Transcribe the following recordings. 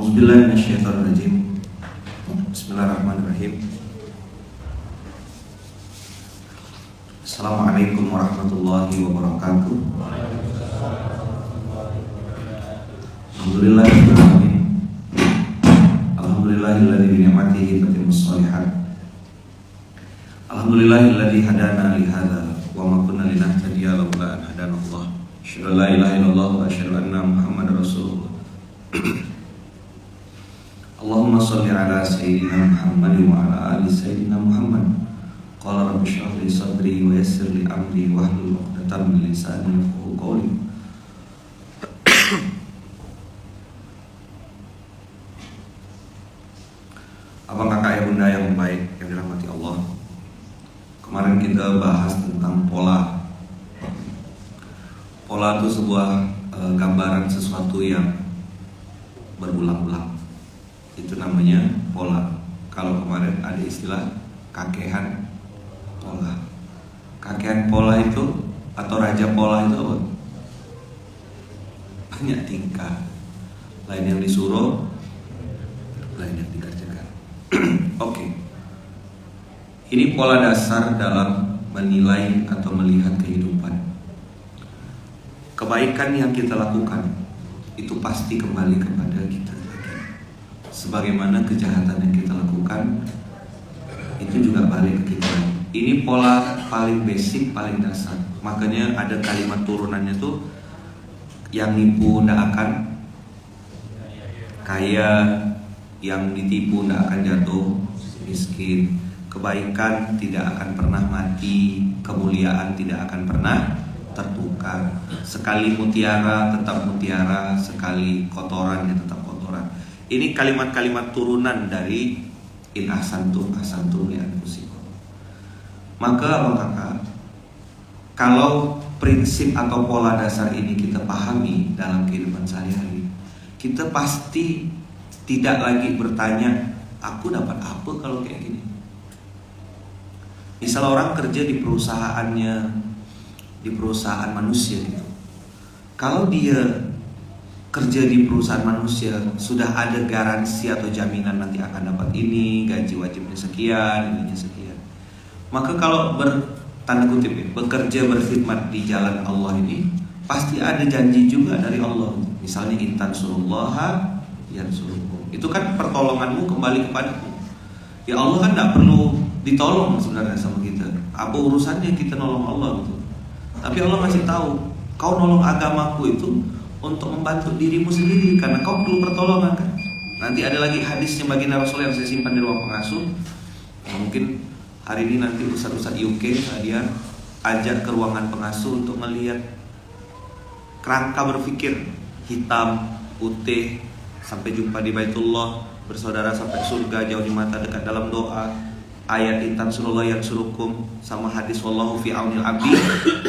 A'udzubillahi minasyaitonirrajim. Bismillahirrahmanirrahim. Assalamualaikum warahmatullahi wabarakatuh. Alhamdulillahirrahmanirrahim. Alhamdulillahilladzi bi ni'matihi tatimmus shalihat. Alhamdulillahilladzi hadana li hadza wa ma kunna linahtadiya laula an hadana Allah. Asyhadu an la ilaha illallah wa asyhadu anna Muhammadar Rasulullah. Allahumma sholli ala sayyidina Muhammad wa ala ali sayyidina Muhammad. Qala rabbi shrah li sadri wa yassir li amri wahlul 'uqdatam min lisani yafqahu qawli. Abang kakak ya bunda yang baik yang dirahmati Allah. Kemarin kita bahas tentang pola. Pola itu sebuah gambaran sesuatu yang berulang-ulang. Itu namanya pola. Kalau kemarin ada istilah kakehan pola. Kakehan pola itu atau raja pola itu apa? Banyak tingkah. Lain yang disuruh, lain yang dikerjakan. Oke. Ini pola dasar dalam menilai atau melihat kehidupan. Kebaikan yang kita lakukan itu pasti kembali kepada kita lagi. Sebagaimana kejahatan yang kita lakukan itu juga balik ke kita. Ini pola paling basic, paling dasar. Makanya ada kalimat turunannya tuh, yang nipu ndak akan kaya, yang ditipu ndak akan jatuh miskin. Kebaikan tidak akan pernah mati, kemuliaan tidak akan pernah tertukar. Sekali mutiara tetap mutiara, sekali kotoran ya tetap kotoran. Ini kalimat-kalimat turunan dari in ahsantum ahsantum li anfusikum. Maka abang kakak, kalau prinsip atau pola dasar ini kita pahami dalam kehidupan sehari-hari, kita pasti tidak lagi bertanya, aku dapat apa kalau kayak gini. Misal orang kerja di perusahaannya, di perusahaan manusia gitu. Kalau dia kerja di perusahaan manusia, sudah ada garansi atau jaminan nanti akan dapat ini, gaji wajibnya sekian, ininya sekian. Maka kalau tanda kutip ya, bekerja berkhidmat di jalan Allah ini, pasti ada janji juga dari Allah. Misalnya intan surullaha yansurukum. Itu kan pertolonganmu kembali kepadamu. Ya Allah kan tidak perlu ditolong sebenarnya sama kita. Apa urusannya kita nolong Allah gitu. Tapi Allah masih tahu, kau nolong agamaku itu untuk membantu dirimu sendiri, karena kau perlu pertolongan kan. Nanti ada lagi hadisnya baginda Rasul yang saya simpan di ruang pengasuh. Mungkin hari ini nanti ustaz-ustaz UK dia ajak ke ruangan pengasuh untuk melihat kerangka berpikir hitam, putih, sampai jumpa di Baitullah, bersaudara sampai surga, jauh di mata dekat dalam doa. Ayat intan surullah yang surukum, sama hadis wallahu fi aunil abdi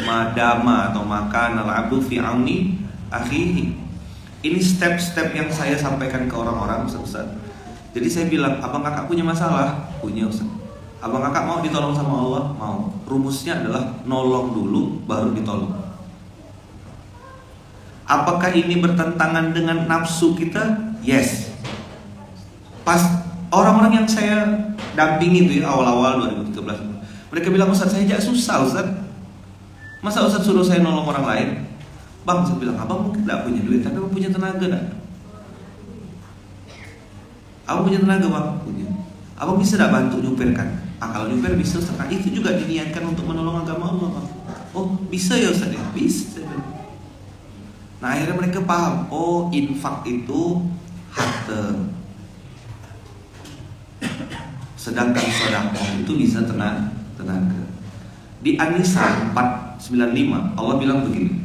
madama atau makanal abdu fi auni akhihi. Ini step-step yang saya sampaikan ke orang-orang Ustaz. Jadi saya bilang, abang kakak punya masalah? Punya Ustaz. Abang kakak mau ditolong sama Allah? Mau. Rumusnya adalah nolong dulu baru ditolong. Apakah ini bertentangan dengan nafsu kita? Yes. Pas orang-orang yang saya dampingi itu ya awal-awal 2013, mereka bilang, Ustaz saya aja susah Ustaz. Masa Ustaz suruh saya nolong orang lain? Bang, saya bilang, abang mungkin tidak punya duit, tapi abang punya tenaga tak? Abang punya tenaga bang? Punya. Abang bisa tak bantu nyupirkan? Kalau nyupir bisa Ustaz. Nah, itu juga diniatkan untuk menolong agama Allah bang. Oh bisa ya Ustaz ya? Bisa. Nah akhirnya mereka paham, oh infak itu harta, sedangkan sedekah itu bisa tenaga. Di An-Nisa 495 Allah bilang begini.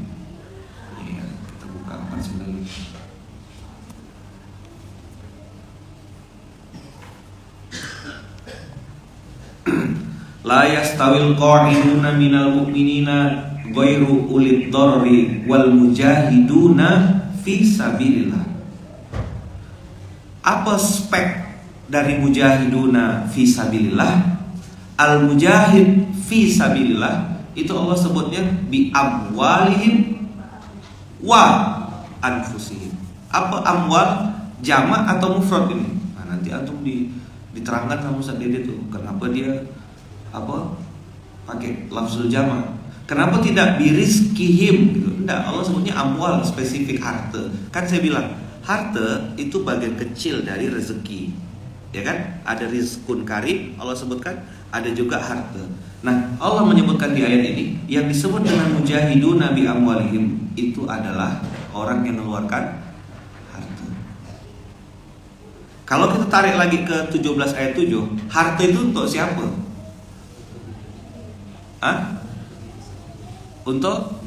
Ya, kita buka 495. La yastawil qa'iduna minal mu'minina ghairu ulid dharri wal mujahiduna fi sabilillah. Apa spek dari mujahiduna fi sabilillah? Al mujahid fi sabilillah itu Allah sebutnya bi amwalihim wa anfusihim. Apa amwal? jamak atau mufrad ini? Nah, nanti antum diterangkan sama Ustaz Dede tuh, kenapa dia pakai lafzul jamak? Kenapa tidak birizkihim gitu? Enggak, Allah sebutnya amwal, spesifik harta. Kan saya bilang, harta itu bagian kecil dari rezeki. Ya kan? Ada rizkun karim, Allah sebutkan, ada juga harta. Nah, Allah menyebutkan di ayat ini yang disebut dengan mujahidun nabi amwalihim itu adalah orang yang mengeluarkan harta. Kalau kita tarik lagi ke 17 ayat 7, harta itu untuk siapa? Untuk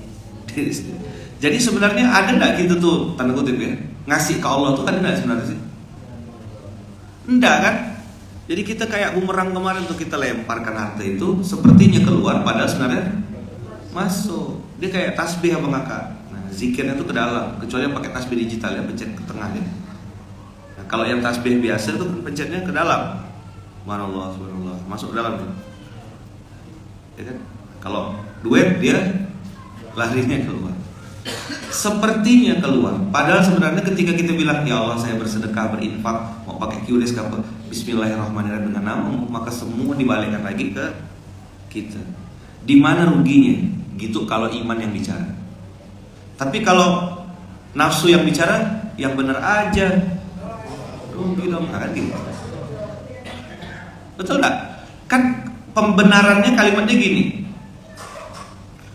diri sendiri. Jadi sebenarnya ada enggak gitu tuh, tanda kutip ya, ngasih ke Allah tuh kan enggak sebenarnya sih? Enggak kan? Jadi kita kayak bumerang kemarin tuh, kita lemparkan harta itu sepertinya keluar padahal sebenarnya masuk. Dia kayak tasbih apa ngakak. Nah, zikirnya tuh ke dalam, kecuali yang pakai tasbih digital ya, pencet ke tengah dia. Nah, kalau yang tasbih biasa tuh pencetnya ke dalam. Subhanallah, subhanallah, masuk ke dalam tuh. Ya kan? Kalau duet dia larinya keluar. Sepertinya keluar. Padahal sebenarnya ketika kita bilang ya Allah saya bersedekah, berinfak, mau pakai QRIS apa, Bismillahirrahmanirrahim dengan nama, maka semua dibalikkan lagi ke kita. Di mana ruginya? Gitu kalau iman yang bicara. Tapi kalau nafsu yang bicara, yang benar aja, rugi dong, kan gitu. Betul nggak? Kan pembenarannya kalimatnya gini.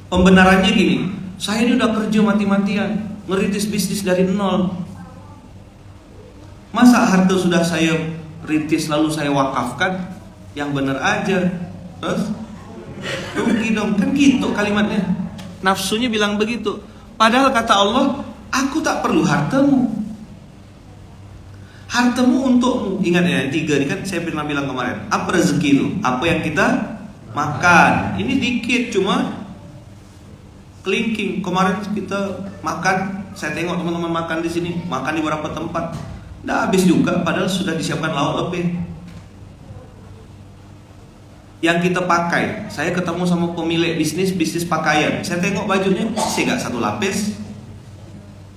Pembenarannya gini, saya ini udah kerja mati-matian, ngerintis bisnis dari nol. Masa harta sudah saya rintis lalu saya wakafkan? Yang benar aja. Terus rugi dong, kan gitu kalimatnya. Nafsunya bilang begitu. Padahal kata Allah, aku tak perlu hartamu. Hartamu untukmu. Ingat ya, yang 3 ini kan saya pernah bilang kemarin. Apa rezeki itu? Apa yang kita makan. Ini dikit cuma kelingking. Kemarin kita makan, saya tengok teman-teman makan di sini, makan di beberapa tempat, nggak habis juga, padahal sudah disiapkan lauk lebih. Yang kita pakai, saya ketemu sama pemilik bisnis pakaian, saya tengok bajunya masih nggak 1 lapis.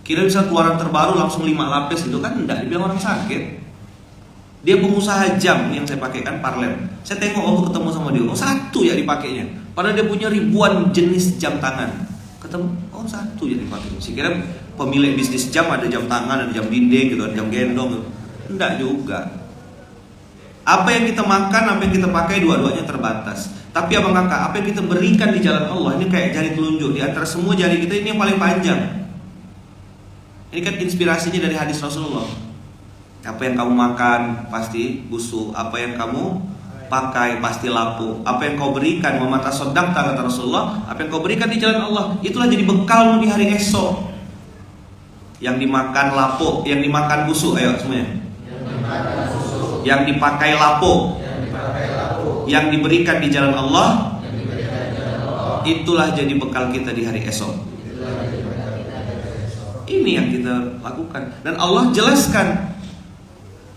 Kira bisa keluaran terbaru langsung 5 lapis itu kan enggak, dibilang orang sakit. Dia pengusaha jam yang saya pakai kan Parlem. Saya tengok waktu ketemu sama dia, 1 ya dipakainya. Padahal dia punya ribuan jenis jam tangan. Ketemu, 1 ya dipakai. Saya kira pemilik bisnis jam ada jam tangan, ada jam dinding gitu, ada jam gendong gitu. Enggak juga. Apa yang kita makan, apa yang kita pakai, dua-duanya terbatas. Tapi apa kakak, apa yang kita berikan di jalan Allah, ini kayak jari telunjuk. Di antara semua jari kita ini yang paling panjang. Ini kan inspirasinya dari hadis Rasulullah. Apa yang kamu makan pasti busuk, apa yang kamu pakai pasti lapuk. Apa yang kau berikan memata sodak kata Rasulullah, apa yang kau berikan di jalan Allah, itulah jadi bekalmu di hari esok. Yang dimakan lapuk, yang dimakan busuk, ayo semuanya. Yang dipakai lapuk, yang diberikan di jalan Allah, itulah jadi bekal kita di hari esok. Ini yang kita lakukan. Dan Allah jelaskan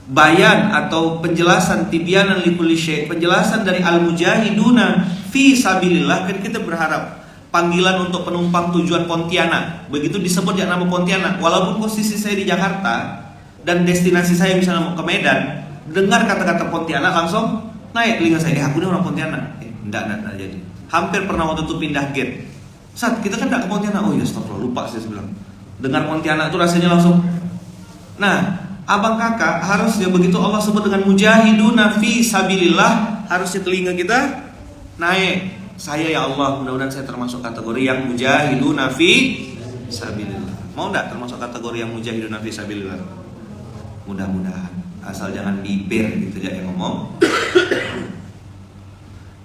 bayan atau penjelasan tibyanan likulli syai', penjelasan dari al-mujahiduna fi sabilillah. Kan kita berharap panggilan untuk penumpang tujuan Pontianak, begitu disebut ya nama Pontianak, walaupun posisi saya di Jakarta dan destinasi saya misalnya mau ke Medan, dengar kata-kata Pontianak langsung naik telinga saya, aku ini orang Pontianak. Enggak jadi. Hampir pernah waktu itu pindah gate. Saat kita kan enggak ke Pontianak, oh ya astagfirullah, lupa saya bilang. Dengar Pontianak itu rasanya langsung. Nah, abang kakak harusnya begitu Allah sebut dengan mujahiduna fi sabilillah, harusnya telinga kita naik. Saya ya Allah, mudah-mudahan saya termasuk kategori yang mujahiduna fi sabilillah. Mau enggak termasuk kategori yang mujahiduna fi sabilillah? Mudah-mudahan, asal jangan bibir gitu aja yang ngomong.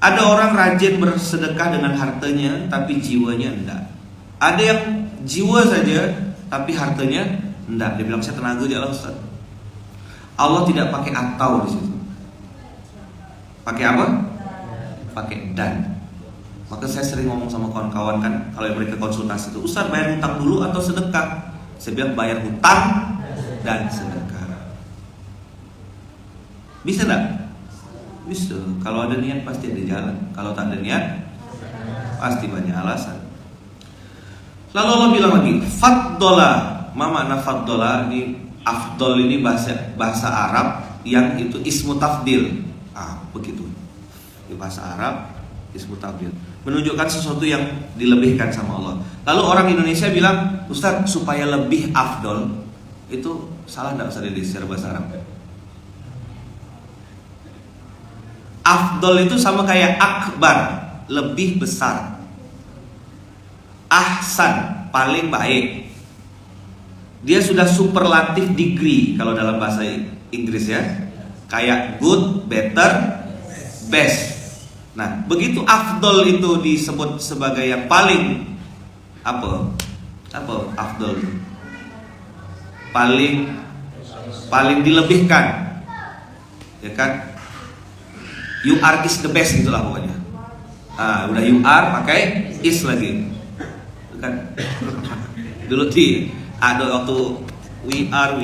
Ada orang rajin bersedekah dengan hartanya tapi jiwanya enggak. Ada yang jiwa saja tapi hartanya enggak. Dia bilang saya tenaga aja lah Ustaz. Allah tidak pakai atau di situ. Pakai apa? Pakai dan. Maka saya sering ngomong sama kawan-kawan kan, kalau yang mereka konsultasi itu, Ustaz bayar hutang dulu atau sedekah? Saya bilang bayar hutang dan sedekah. Bisa enggak? Bisa. Kalau ada niat pasti ada jalan. Kalau tak ada niat pasti banyak alasan. Lalu Allah bilang lagi, faddola Ma makna faddola? Ini afdol ini bahasa Arab yang itu ismu tafdil. Begitu. Di bahasa Arab ismu tafdil menunjukkan sesuatu yang dilebihkan sama Allah. Lalu orang Indonesia bilang, Ustaz, supaya lebih afdol, itu salah enggak Ustaz Dedi secara bahasa Arab? Afdol itu sama kayak akbar, lebih besar. Ahsan, paling baik. Dia sudah superlatif degree kalau dalam bahasa Inggris ya. Kayak good, better, best. Nah, begitu afdol itu disebut sebagai yang paling apa afdol? Paling dilebihkan. Ya kan? You are is the best gitulah pokoknya. Udah you are pakai is lagi. Kan? Dulu ada waktu we are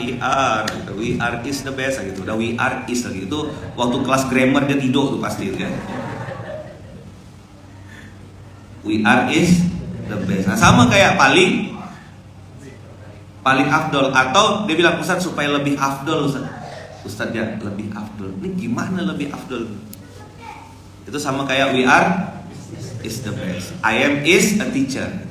gitu. We are is the best gitu. Udah we are is lagi. Itu waktu kelas grammar dia tidur tuh pasti itu ya. We are is the best. Nah, sama kayak paling afdol. Atau dia bilang, Ustaz, supaya lebih afdol Ustaz ya lebih afdol. Ini gimana lebih afdol? Itu sama kayak we are is the best. I am is a teacher.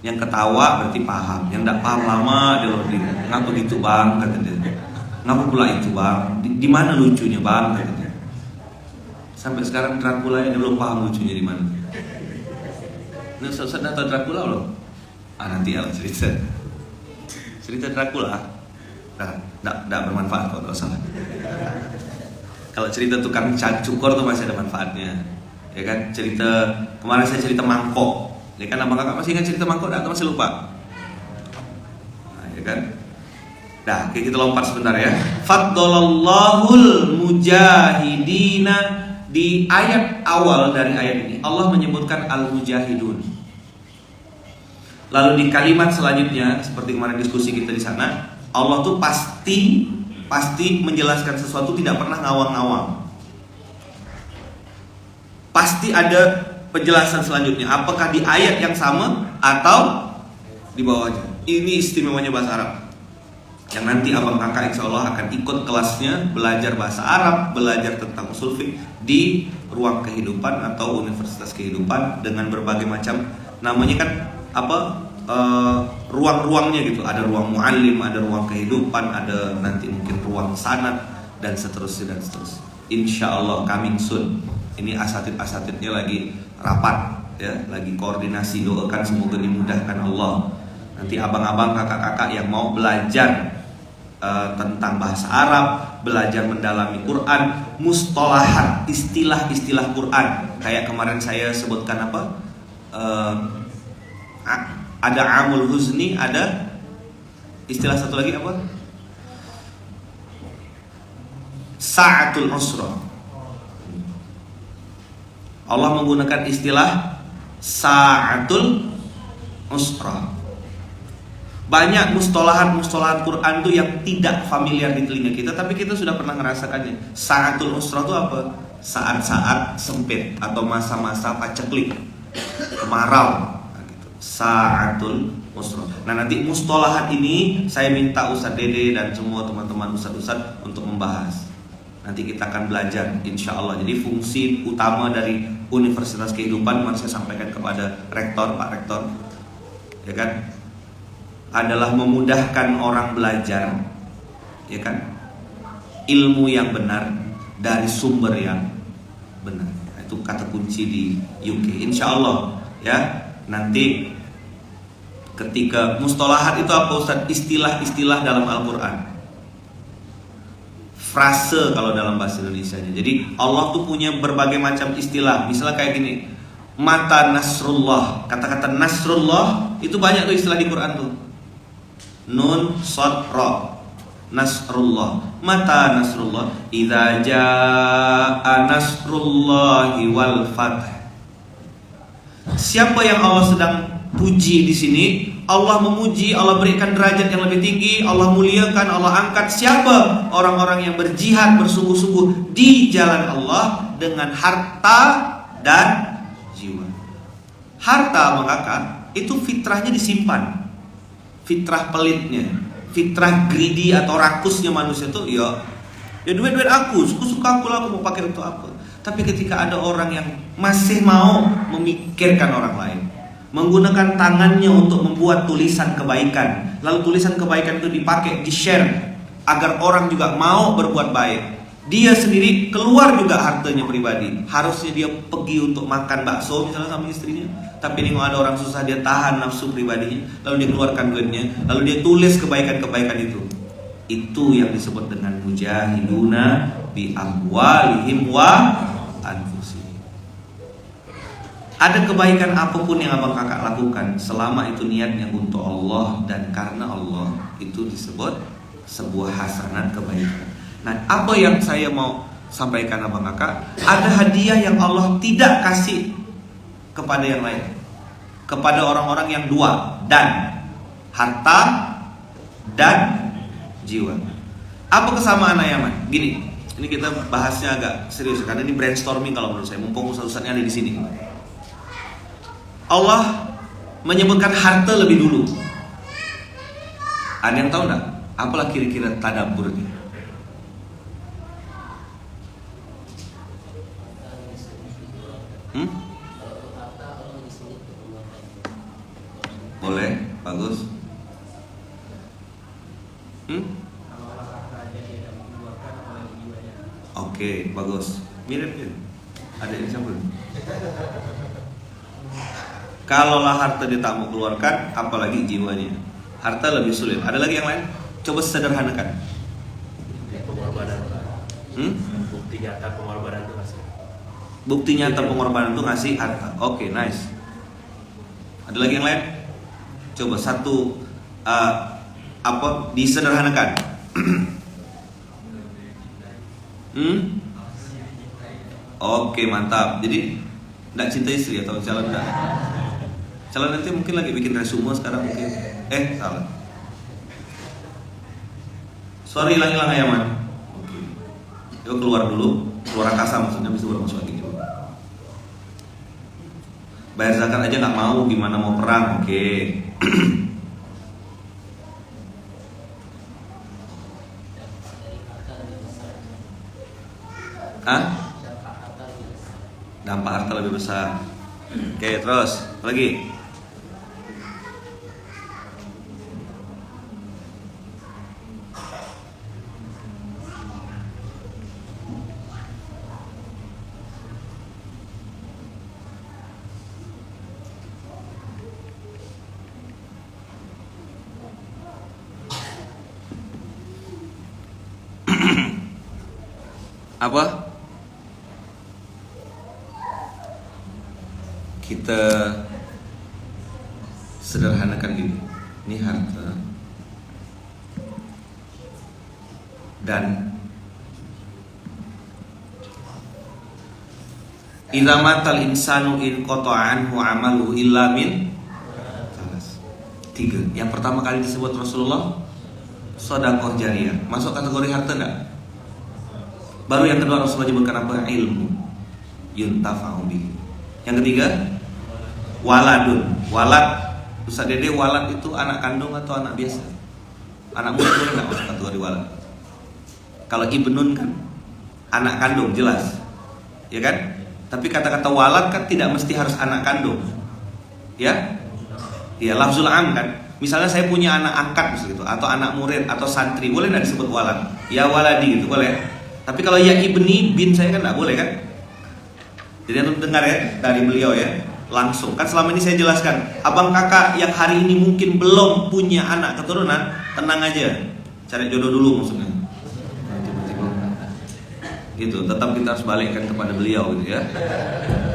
Yang ketawa berarti paham, yang tidak paham lama dia loading. Ngapa gitu bang? Kata dia. Ngapa pula itu bang? Di mana lucunya bang? Kata dia. Sampai sekarang Dracula yang belum paham lucunya di mana. Ini Ustaz tahu Dracula belum? Nanti ya cerita Dracula. Tidak bermanfaat kalau salah. Kalau cerita tukang cukur tuh masih ada manfaatnya, ya kan? Cerita kemarin saya cerita mangkok. Ya kan, abang kakak masih ingat cerita mangkok atau masih lupa? Ya kan? Nah, kita lompat sebentar ya. Faddalallahul mujahidina. Di ayat awal dari ayat ini Allah menyebutkan al-mujahidun. Lalu di kalimat selanjutnya, seperti kemarin diskusi kita di sana, Allah tuh pasti menjelaskan sesuatu, tidak pernah ngawang-ngawang. Pasti ada penjelasan selanjutnya, apakah di ayat yang sama atau di bawahnya. Ini istimewanya bahasa Arab, yang nanti abang kakak insya Allah akan ikut kelasnya, belajar bahasa Arab, belajar tentang usul fiqh di ruang kehidupan atau universitas kehidupan dengan berbagai macam, namanya kan ruang-ruangnya gitu. Ada ruang muallim, ada ruang kehidupan, ada nanti mungkin ruang sanad dan seterusnya. Insya Allah coming soon. Ini asatidnya lagi rapat ya, lagi koordinasi, doakan semoga dimudahkan Allah. Nanti abang-abang kakak-kakak yang mau belajar tentang bahasa Arab, belajar mendalami Quran, mustalahat, istilah-istilah Quran. Kayak kemarin saya sebutkan ada amul huzni, ada istilah satu lagi apa? Sa'atul usra. Allah menggunakan istilah sa'atul usra. Banyak mustalahat Quran tuh yang tidak familiar di telinga kita, tapi kita sudah pernah merasakannya. Sa'atul usra itu apa? Saat-saat sempit atau masa-masa paceklik, kemarau. Gitu. Sa'atul usra. Nah, nanti mustalahat ini saya minta Ustaz Dede dan semua teman-teman Ustaz untuk membahas. Nanti kita akan belajar insya Allah. Jadi fungsi utama dari Universitas Kehidupan, saya sampaikan kepada rektor, Pak Rektor, ya kan, adalah memudahkan orang belajar, ya kan, ilmu yang benar dari sumber yang benar. Itu kata kunci di UK. Insya Allah ya. Nanti ketika mustalahat itu apa Ustaz? Istilah-istilah dalam Al-Quran, frase kalau dalam bahasa Indonesianya. Jadi Allah tuh punya berbagai macam istilah. Misalnya kayak gini, mata nasrullah. Kata-kata nasrullah itu banyak tuh istilah di Quran tuh. Nun, shad, ra. Nasrullah. Mata nasrullah? Idza jaa nasrullahi wal fath. Siapa yang Allah sedang puji di sini? Allah memuji, Allah berikan derajat yang lebih tinggi, Allah muliakan, Allah angkat. Siapa? Orang-orang yang berjihad bersungguh-sungguh di jalan Allah dengan harta dan jiwa. Harta, maka itu fitrahnya disimpan. Fitrah pelitnya, fitrah greedy atau rakusnya manusia itu ya duit aku, suka aku lah, aku mau pakai untuk apa. Tapi ketika ada orang yang masih mau memikirkan orang lain, menggunakan tangannya untuk membuat tulisan kebaikan, lalu tulisan kebaikan itu dipakai, di-share agar orang juga mau berbuat baik. Dia sendiri keluar juga hartanya pribadi. Harusnya dia pergi untuk makan bakso misalnya sama istrinya, tapi nengok ada orang susah, dia tahan nafsu pribadinya, lalu dia keluarkan duitnya, lalu dia tulis kebaikan-kebaikan itu. Itu yang disebut dengan mujahiduna bi amwalihim wa anfusihim. Ada kebaikan apapun yang abang kakak lakukan, selama itu niatnya untuk Allah dan karena Allah, itu disebut sebuah hasanat kebaikan. Nah, apa yang saya mau sampaikan abang kakak, ada hadiah yang Allah tidak kasih kepada yang lain, kepada orang-orang yang dua, dan harta dan jiwa. Apa kesamaan ayaman? Gini, ini kita bahasnya agak serius karena ini brainstorming kalau menurut saya, mumpung ustaz-ustaznya ada di sini. Allah menyebutkan harta lebih dulu. Ada yang tahu enggak? Apalah kira-kira tadabburnya? Boleh, bagus. Oke, bagus. Mirip. Ada yang siapa? Kalaulah harta dia tak mau keluarkan, apalagi jiwanya. Harta lebih sulit. Ada lagi yang lain? Coba sederhanakan. Pengorbanan. Bukti nyata pengorbanan itu ngasih. Bukti nyata pengorbanan itu ngasih harta. Oke, nice. Ada lagi yang lain? Coba satu disederhanakan. Oke, mantap. Jadi enggak cinta istri atau calon enggak? Calon nanti mungkin lagi bikin resume sekarang mungkin. Salah. Suara hilang-hilang ayaman. Oke. Yuk keluar dulu. Keluar angkasa maksudnya, bisa baru masuk lagi. Bayar zakat aja nggak mau, gimana mau perang? Oke. Dampak harta lebih besar. Oke, terus lagi. Apa? Kita sederhanakan gini. Ini harta dan idza matal insanu in qata'anhu 'amaluhu illa min tiga. Yang pertama kali disebut Rasulullah sedekah jariyah. Masuk kategori harta enggak? Baru yang kedua Rasulullah menyebutkan apa? Ilmu yuntafa'u bihi. Yang ketiga waladun. Walad, Ustaz Dede, walad itu anak kandung atau anak biasa? Anak murid boleh nggak masuk kategori walad? Kalau ibnun kan anak kandung jelas, ya kan? Tapi kata-kata walad kan tidak mesti harus anak kandung, ya? Ya, lafzul am kan. Misalnya saya punya anak angkat misalnya gitu, atau anak murid atau santri, boleh nggak disebut walad? Ya waladi gitu boleh. Tapi kalau ya ibni bin saya kan nggak boleh kan? Jadi antum dengar ya dari beliau ya, langsung. Kan selama ini saya jelaskan, abang kakak yang hari ini mungkin belum punya anak keturunan, tenang aja, cari jodoh dulu maksudnya. Gitu, tetap kita harus balikkan kepada beliau gitu ya.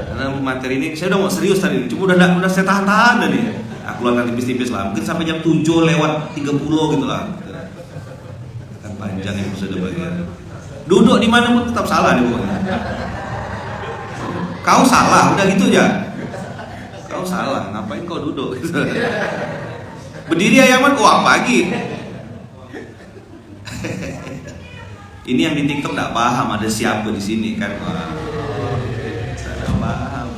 Karena materi ini saya udah mau serius tadi, cuma udah saya tahan tadi. Nah, keluarkan tipis-tipis lah, mungkin sampai jam 7 lewat 30 gitu lah. Kan panjang ya episode bagian. Duduk di mana pun tetap salah nih pokoknya. Kau salah, udah gitu aja. Kau salah, ngapain kau duduk? Gitu. Berdiri ayaman, wah pagi. Ini yang di TikTok nggak paham ada siapa di sini kan? Nggak paham.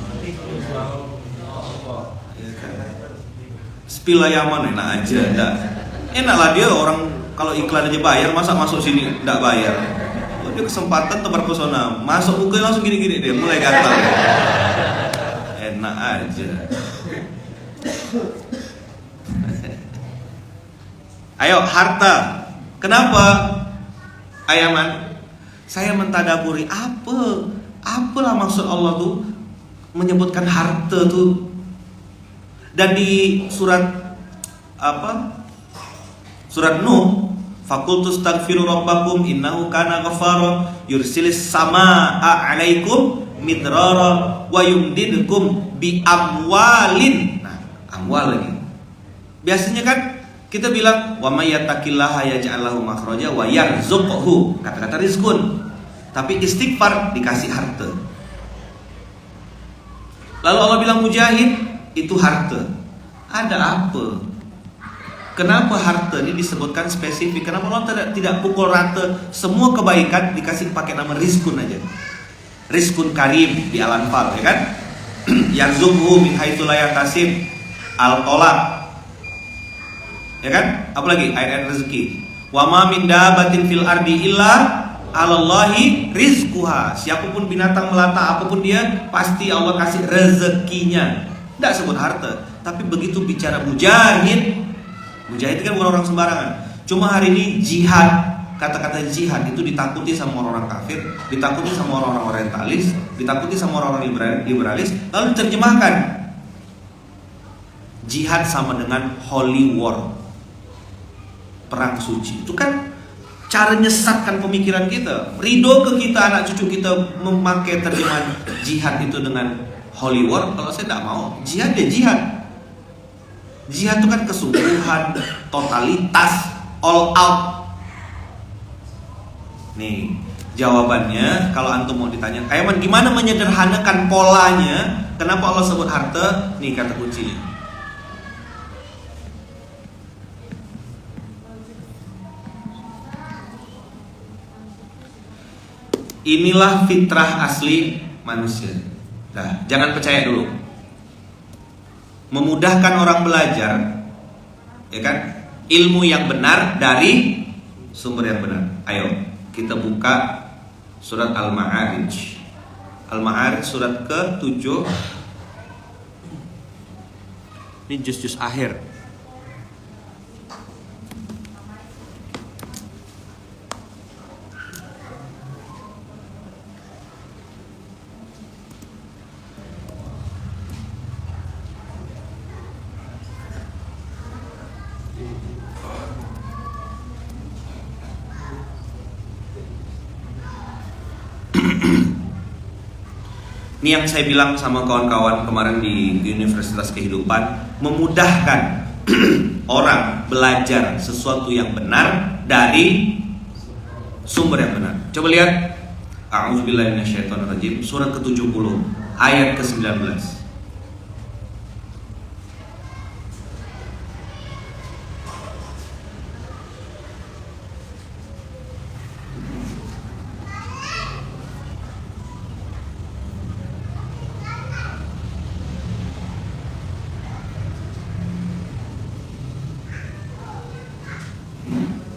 spill Yaman enak aja, enggak. Enak lah dia orang kalau iklan aja bayar, masa masuk sini enggak bayar. Oh, dia kesempatan tebar pesona, masuk buka langsung gini-gini dia mulai gatal. Enak aja. Ayo harta. Kenapa? Ayaman, saya mentadaburi apalah maksud Allah tuh menyebutkan harta tuh. Dan di surat Surat Nuh, faqultu astaghfiru rabbakum innahu kana ghaffara yursilis samaa'a 'alaikum midrara wa yumdidkum bi amwalin. Nah, amwal lagi. Biasanya kan kita bilang wa may yattaqillaha yaj'al lahu makhraja wa yarzuqhu, kata-kata rizqun. Tapi istighfar dikasih harta. Lalu Allah bilang mujahid itu harta. Ada apa? Kenapa harta ini disebutkan spesifik? Kenapa Allah tidak pukul rata semua kebaikan dikasih pakai nama rizkun aja? Rizkun karim di Al-Anfal, ya kan? Yarzuqhu min haitsu la yahtasib, Al-Talaq. Ya kan? Apalagi ayat-ayat rezeki. Wa ma min dabatin fil ardi illa 'alallahi rizquha. Siapapun binatang melata apapun dia, pasti Allah kasih rezekinya. Tidak sebut harta, tapi begitu bicara mujahid kan bukan orang sembarangan. Cuma hari ini jihad, kata-kata jihad itu ditakuti sama orang-orang kafir, ditakuti sama orang-orang orientalis, ditakuti sama orang-orang liberalis. Lalu diterjemahkan jihad sama dengan holy war, perang suci. Itu kan cara nyesatkan pemikiran kita. Ridho ke kita, anak cucu kita memakai terjemahan jihad itu dengan holy war. Kalau saya tidak mau, jihad ya jihad. Jihad itu kan kesungguhan, totalitas, all out. Nih jawabannya kalau antum mau ditanya, Ayaman gimana menyederhanakan polanya? Kenapa Allah sebut harta? Nih kata kuncinya. Inilah fitrah asli manusia. Nah, jangan percaya dulu. Memudahkan orang belajar, ya kan? Ilmu yang benar dari sumber yang benar. Ayo, kita buka surat Al-Ma'arij. Al-Ma'arij surat ke-7. Ini juz-juz akhir. Ini yang saya bilang sama kawan-kawan kemarin di Universitas Kehidupan, memudahkan orang belajar sesuatu yang benar dari sumber yang benar. Coba lihat A'udzubillahi minasyaitonirrajim, surat ke-70 ayat ke-19.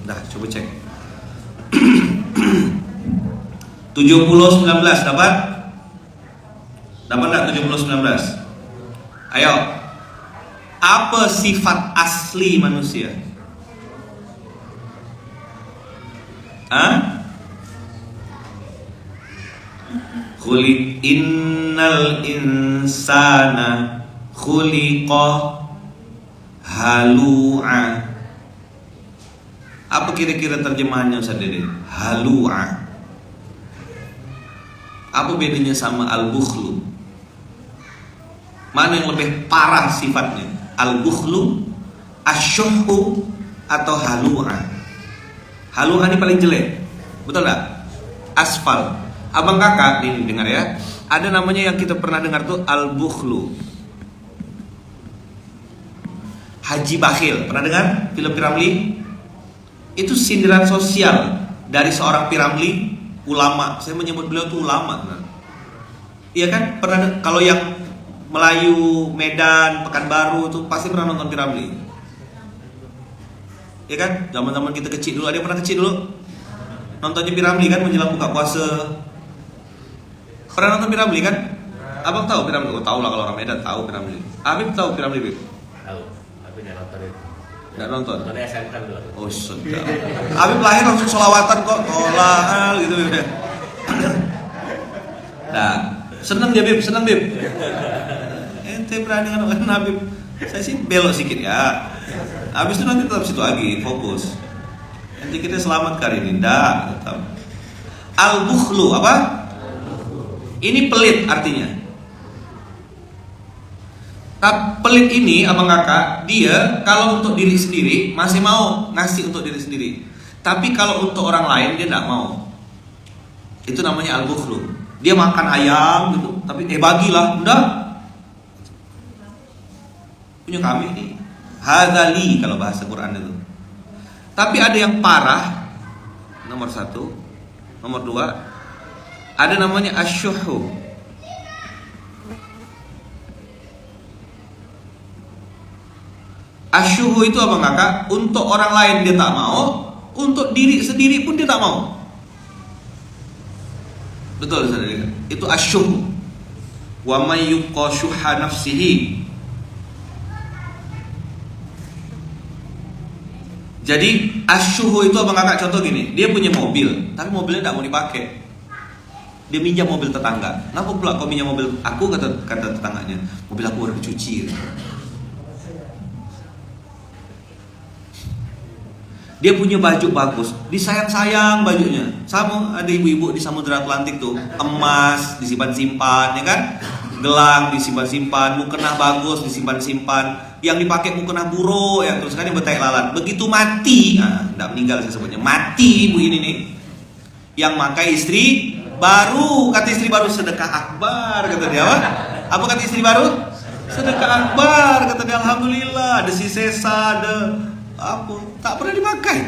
Dah, coba cek. 70-19 dapat? Dapat enggak 70-19? Ayo. Apa sifat asli manusia? Khuliq innal insana khuliqa halu'a. Apa kira-kira terjemahannya Ustaz Dede? Halu'a. Apa bedanya sama al-bukhlu? Mana yang lebih parah sifatnya? Al-bukhlu, asyuhu, atau halu'a? Halu'a ini paling jelek, betul gak? Asfal. Abang kakak, ini dengar ya. Ada namanya yang kita pernah dengar tuh al-bukhlu. Haji Bakhil, pernah dengar film Piramli? Itu sindiran sosial dari seorang Piramli, ulama. Saya menyebut beliau itu ulama. Iya kan? Pernah kalau yang Melayu, Medan, Pekanbaru tuh pasti pernah nonton Piramli. Ya kan? Zaman-zaman kita kecil dulu, ada yang pernah kecil dulu? Nontonnya Piramli kan menjelang buka puasa. Pernah nonton Piramli kan? Abang tahu Piramli? Oh, tahu lah kalau orang Medan tahu Piramli. Abib tahu Piramli, Bib? Tahu, tapi nggak nonton itu. Nggak nonton? Nontonnya SMK dulu. Oh, sudah. Abib lahir langsung sholawatan kok, tolak gitu udah. Nah, seneng dia Bib, seneng Bib. Ente berani kan Habib. Saya sih belok sedikit ya. Habis itu nanti tetap situ lagi, fokus. Nanti kita selamat kali ini, tetap. Al-bukhlu apa? Ini pelit artinya. Pelit ini abang kakak, dia kalau untuk diri sendiri masih mau ngasih untuk diri sendiri. Tapi kalau untuk orang lain dia tidak mau. Itu namanya al-bukhlu. Dia makan ayam gitu, tapi bagilah, udah. Punya kami ini hadzali kalau bahasa Quran itu. Tapi ada yang parah. Nomor 1, nomor 2, ada namanya asyuhu. Asyuhu itu apa kakak? Untuk orang lain dia tak mau, untuk diri sendiri pun dia tak mau. Betul saudara. Itu asyuhu. Wa may yuqa syuha nafsihi. Jadi asyuhu itu abang kakak contoh gini, dia punya mobil, tapi mobilnya tidak mau dipakai. Dia minjam mobil tetangga. Kenapa pula kau minjam mobil aku, kata tetangganya? Mobil aku udah dicuci. Dia punya baju bagus, disayang-sayang bajunya. Sama ada ibu-ibu di Samudra Atlantik tuh, emas disimpan-simpan, ya kan? Gelang disimpan-simpan, mukena bagus disimpan-simpan. Yang dipakai mukena buruk, yang terus kan yang betai lalat. Begitu mati, tidak meninggal saya sebutnya, mati ibu ini nih. Yang makai istri baru, kata istri baru, sedekah akbar kata dia. Apa kata istri baru? Sedekah akbar kata dia. Alhamdulillah, ada si sesa, ada apa, tak pernah dipakai.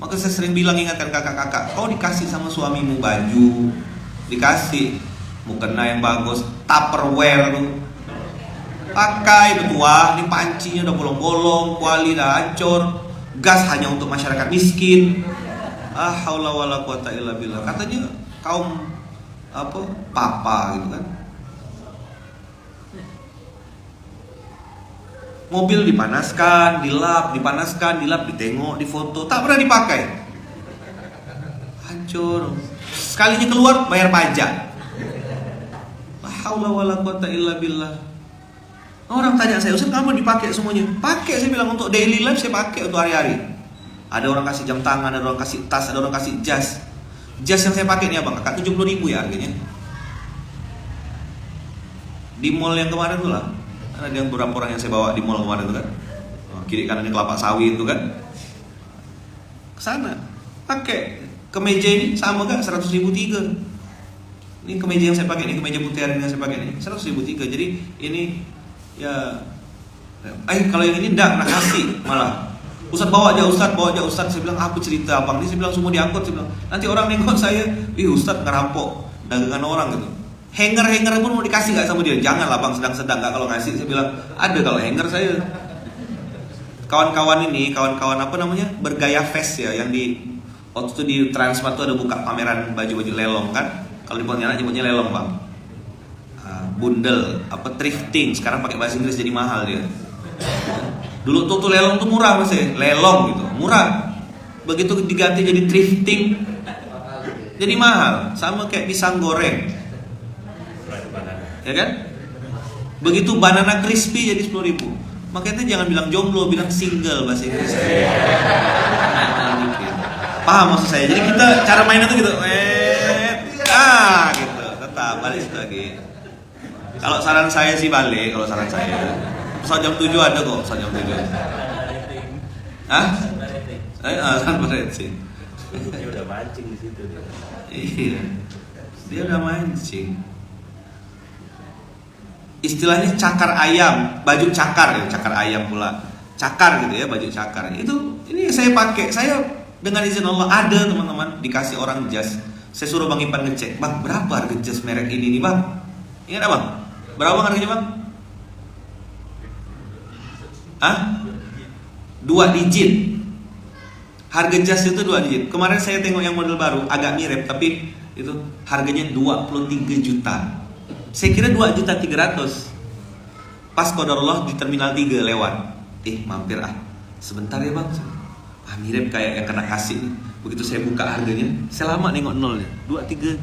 Maka saya sering bilang, ingatkan kakak-kakak, kau dikasih sama suamimu baju, dikasih mukena yang bagus, Tupperware tuh, pakai betuah, ini pancinya udah bolong-bolong, kuali udah hancur, gas hanya untuk masyarakat miskin. Haula wala quwata illa billah. Katanya kaum apa, papa gitu kan. Mobil dipanaskan, dilap, dipanaskan, dilap, ditengok, difoto, tak pernah dipakai. Hancur. Sekalinya keluar bayar pajak. Haula wala quwata illa billah. Orang tanya saya, Ustaz kamu dipakai semuanya? Pakai, saya bilang, untuk daily life saya pakai untuk hari-hari. Ada orang kasih jam tangan, ada orang kasih tas, ada orang kasih jas. Jas yang saya pakai nih abang, kakak 70.000 ya harganya. Di mall yang kemarin tuh lah, ada yang beberapa orang yang saya bawa di mall kemarin tuh kan, kiri kanannya kelapa sawit tuh kan, kesana pakai kemeja ini sama kan 100.000 tiga. Ini kemeja yang saya pakai, ini kemeja putih yang saya pakai ini 100.000 tiga. Jadi ini ya, kalau yang ini enggak nak kasih malah. Ustaz bawa aja Ustaz. Saya bilang apa cerita abang ini? Saya bilang semua diangkut. Saya bilang nanti orang nengok saya, Ustaz ngerampok dagangan orang gitu. Hanger pun mau dikasih nggak sama dia? Jangan lah bang, sedang-sedang nggak kalau kasih. Saya bilang ada kalau hanger saya. Kawan-kawan apa namanya, bergaya fest ya, yang di waktu itu di Transmart tuh ada buka pameran baju-baju lelong kan. Kalau di Pontianak nyebutnya lelong bang. Bundel apa thrifting, sekarang pakai bahasa Inggris jadi mahal dia. Dulu tuh lelong tuh murah masih, lelong gitu, murah. Begitu diganti jadi thrifting, jadi mahal. Sama kayak pisang goreng, ya kan? Begitu banana crispy jadi 10.000. Makanya jangan bilang jomblo, bilang single bahasa Inggris. Paham maksud saya? Jadi kita cara mainnya tuh gitu, gitu. Tetap balik situ lagi. Kalau saran saya sih balik, kalau saran saya. Pesawat jam 7 ada kok, pesawat jam 7. San Valentine. Dia udah mancing di situ dia. Iya. Dia udah mancing. Istilahnya cakar ayam, baju cakar ya, cakar ayam pula. Cakar gitu ya, baju cakar. Itu ini saya pakai. Saya dengan izin Allah ada teman-teman dikasih orang jas. Saya suruh Bang Ipan ngecek, "Bang, berapa harga jas merek ini nih, Bang?" Ingat Bang? Berapa harganya bang? Hah? 2 digit. Harga jas itu 2 digit. Kemarin saya tengok yang model baru, agak mirip, tapi itu harganya 23 juta. Saya kira 2.300.000. Pas qadarullah di terminal 3 lewat. Mampir sebentar ya bang. Mirip kayak yang kena kasih nih. Begitu saya buka harganya, saya lama nengok nolnya. 2.300.000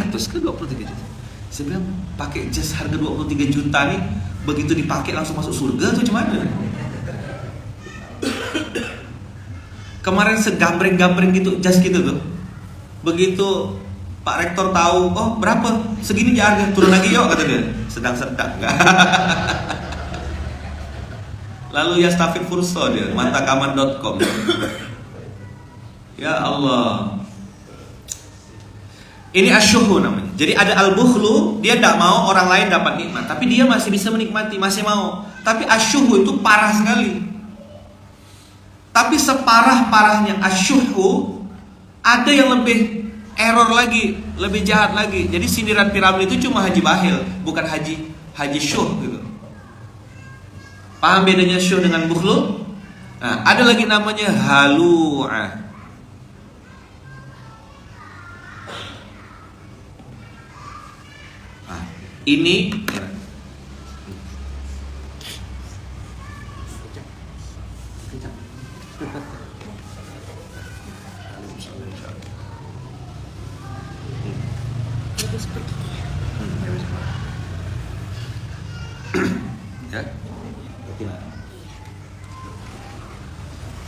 ke 23 juta. Saya bilang pakai jas harga 23 juta nih, begitu dipakai langsung masuk surga tuh cuman. Kemarin segambreng-gambreng gitu jas gitu tuh. Begitu Pak Rektor tahu, oh berapa? Segini aja harga, turun lagi yuk kata dia. Sedang-sedang enggak. Lalu Yastafid Furso dia, mantakaman.com. Ya Allah. Ini asyuhu namanya. Jadi ada al-bukhlu, dia tidak mau orang lain dapat nikmat, tapi dia masih bisa menikmati, masih mau. Tapi asyuhu itu parah sekali. Tapi separah-parahnya asyuhu, ada yang lebih error lagi, lebih jahat lagi. Jadi sindiran piramid itu cuma Haji Bahil, bukan Haji Syuh gitu. Paham bedanya syuh dengan bukhlu? Nah, ada lagi namanya halu'ah. Ini ya.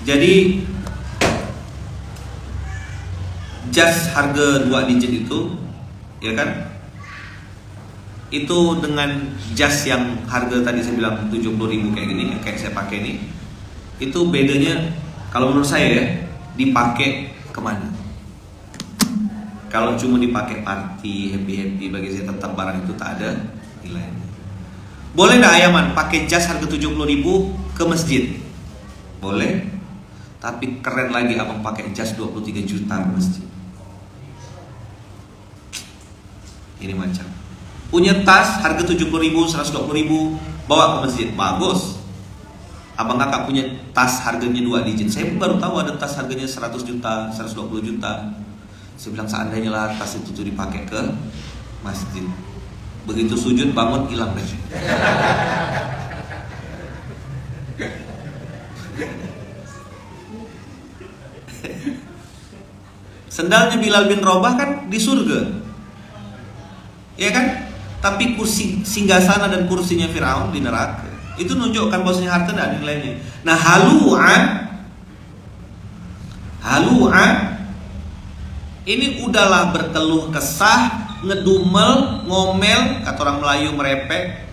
Jadi jas harga 2 digit itu, ya kan? Itu dengan jas yang harga tadi saya bilang 70.000 kayak gini, yang kayak saya pakai ini, itu bedanya kalau menurut saya ya, dipakai kemana? Kalau cuma dipakai party, happy-happy, bagi saya tetap barang itu tak ada nilainya. Boleh nggak Ayaman pakai jas harga 70.000 ke masjid? Boleh. Tapi keren lagi abang pakai jas 23 juta ke masjid. Ini macam punya tas harga 70.000, 120.000, bawa ke masjid, bagus. Abang kakak punya tas harganya 2 digit. Saya baru tahu ada tas harganya 100 juta, 120 juta. Saya bilang seandainya lah tas itu tuh dipakai ke masjid. Begitu sujud bangun hilang deh. Sendalnya Bilal bin Rabah kan di surga, ya kan? Tapi kursi singgasana dan kursinya Firaun di neraka. Itu menunjukkan bahwasanya harta tidak ada nilainya. Nah, halu'an ini udahlah berkeluh kesah, ngedumel, ngomel, kata orang Melayu merepek,